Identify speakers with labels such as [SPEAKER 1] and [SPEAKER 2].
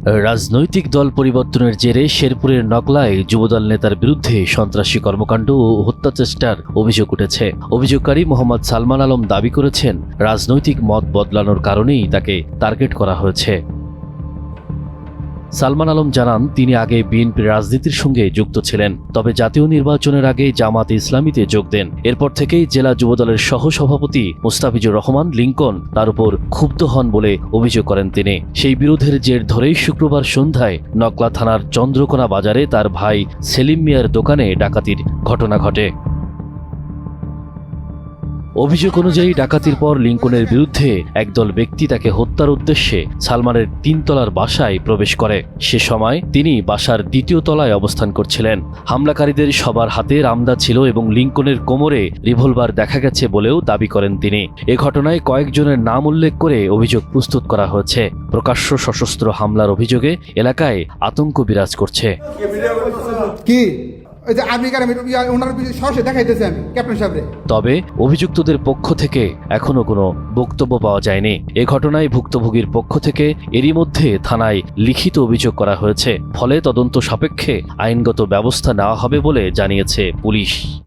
[SPEAKER 1] রাজনৈতিক দল পরিবর্তনের জেরে শেরপুরের নকলায় যুবদল নেতার বিরুদ্ধে সন্ত্রাসী কর্মকাণ্ড ও হত্যাচেষ্টার অভিযোগ উঠেছে। অভিযোগকারী মোহাম্মদ সালমান আলম দাবি করেছেন, রাজনৈতিক মত বদলানোর কারণেই তাকে টার্গেট করা হয়েছে। সালমান আলম জানান, তিনি আগে বিএনপির রাজনীতির সঙ্গে যুক্ত ছিলেন, তবে জাতীয় নির্বাচনের আগে জামাতে ইসলামীতে যোগ দেন। এরপর থেকেই জেলা যুবদলের সহসভাপতি মুস্তাফিজুর রহমান লিংকন তার উপর ক্ষুব্ধ হন বলে অভিযোগ করেন তিনি। সেই বিরোধের জের ধরেই শুক্রবার সন্ধ্যায় নকলা থানার চন্দ্রকোনা বাজারে তার ভাই সেলিম মিয়ার দোকানে ডাকাতির ঘটনা ঘটে। অভিযোগ অনুযায়ী ডাকাতির পর লিংকনের বিরুদ্ধে একদল ব্যক্তি তাকে হত্যার উদ্দেশ্যে সালমানের ৩ তলার বাসায় প্রবেশ করে। সে সময় তিনি বাসার ২য় তলায় অবস্থান করছিলেন। হামলাকারীদের সবার হাতে রামদা ছিল এবং লিংকনের কোমরে রিভলভার দেখা গেছে বলেও দাবি করেন তিনি। এ ঘটনায় কয়েকজনের নাম উল্লেখ করে অভিযোগ প্রস্তুত করা হয়েছে। প্রকাশ্য সশস্ত্র হামলার অভিযোগে এলাকায় আতঙ্ক বিরাজ করছে। তবে অভিযুক্তদের পক্ষ থেকে এখনো কোনো বক্তব্য পাওয়া যায়নি। এ ঘটনায় ভুক্তভোগীর পক্ষ থেকে এরই মধ্যে থানায় লিখিত অভিযোগ করা হয়েছে। ফলে তদন্ত সাপেক্ষে আইনগত ব্যবস্থা নেওয়া হবে বলে জানিয়েছে পুলিশ।